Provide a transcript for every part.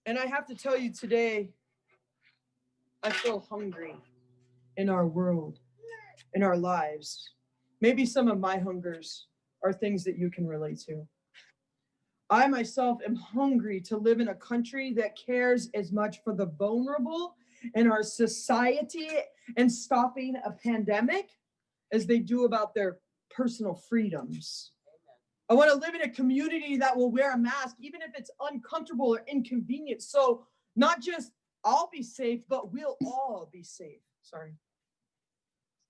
And I have to tell you today, I feel hungry in our world, in our lives. Maybe some of my hungers are things that you can relate to. I myself am hungry to live in a country that cares as much for the vulnerable in our society and stopping a pandemic as they do about their personal freedoms. I want to live in a community that will wear a mask, even if it's uncomfortable or inconvenient. So not just I'll be safe, but we'll all be safe. Sorry.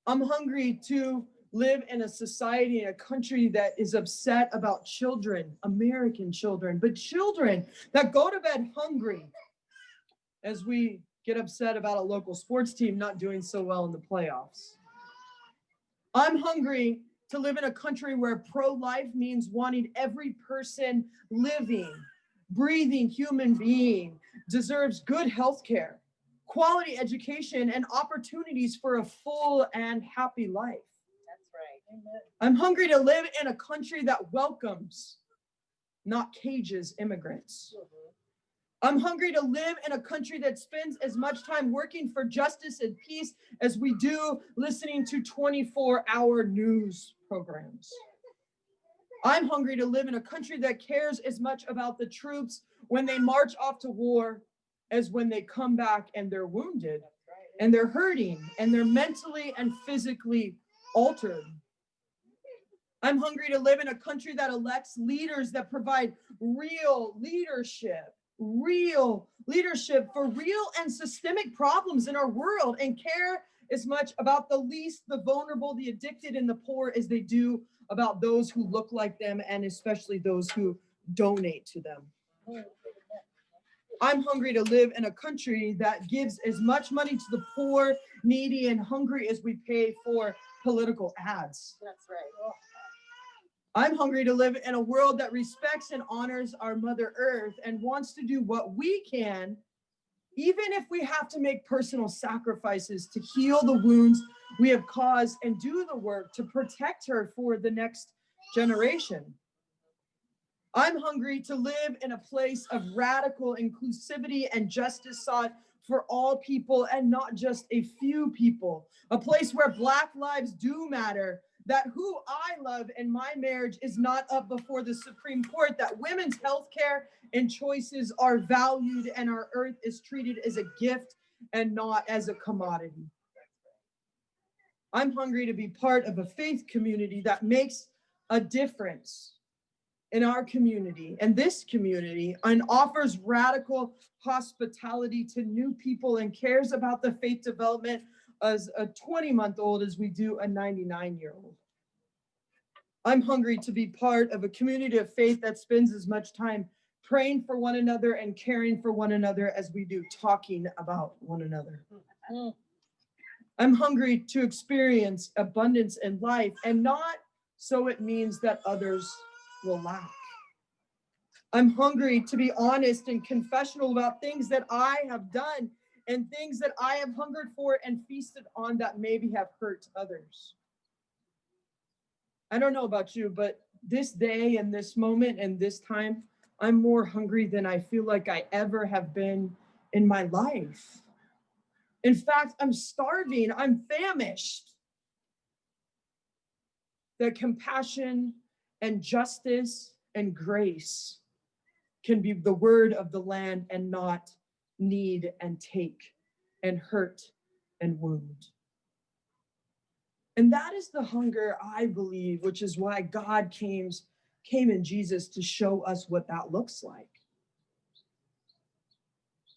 I'm hungry to live in a society, in a country that is upset about children, American children, but children that go to bed hungry as we get upset about a local sports team not doing so well in the playoffs. I'm hungry to live in a country where pro-life means wanting every person living, breathing human being deserves good health care, quality education, and opportunities for a full and happy life. That's right. Amen. I'm hungry to live in a country that welcomes, not cages, immigrants. I'm hungry to live in a country that spends as much time working for justice and peace as we do listening to 24-hour news programs. I'm hungry to live in a country that cares as much about the troops when they march off to war as when they come back and they're wounded and they're hurting and they're mentally and physically altered. I'm hungry to live in a country that elects leaders that provide real leadership for real and systemic problems in our world and care as much about the least, the vulnerable, the addicted, and the poor as they do about those who look like them and especially those who donate to them. I'm hungry to live in a country that gives as much money to the poor, needy, and hungry as we pay for political ads. That's right. I'm hungry to live in a world that respects and honors our Mother Earth and wants to do what we can, even if we have to make personal sacrifices to heal the wounds we have caused and do the work to protect her for the next generation. I'm hungry to live in a place of radical inclusivity and justice sought for all people and not just a few people, a place where Black lives do matter, that who I love in my marriage is not up before the Supreme Court, that women's health care and choices are valued and our earth is treated as a gift and not as a commodity. I'm hungry to be part of a faith community that makes a difference in our community and this community and offers radical hospitality to new people and cares about the faith development as a 20-month-old as we do a 99-year-old. I'm hungry to be part of a community of faith that spends as much time praying for one another and caring for one another as we do talking about one another. I'm hungry to experience abundance in life and not so it means that others will lack. I'm hungry to be honest and confessional about things that I have done and things that I have hungered for and feasted on that maybe have hurt others. I don't know about you, but this day and this moment and this time, I'm more hungry than I feel like I ever have been in my life. In fact, I'm starving, I'm famished. That compassion and justice and grace can be the word of the land and not need and take and hurt and wound. And that is the hunger, I believe, which is why God came in Jesus to show us what that looks like.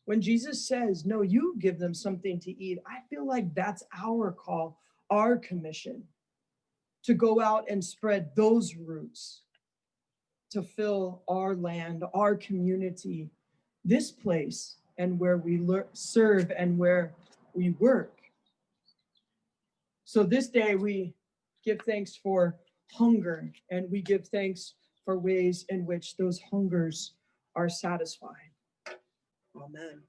When Jesus says, no, you give them something to eat, I feel like that's our call, our commission, to go out and spread those roots, to fill our land, our community, this place, and where we serve and where we work. So this day we give thanks for hunger, and we give thanks for ways in which those hungers are satisfied. Amen.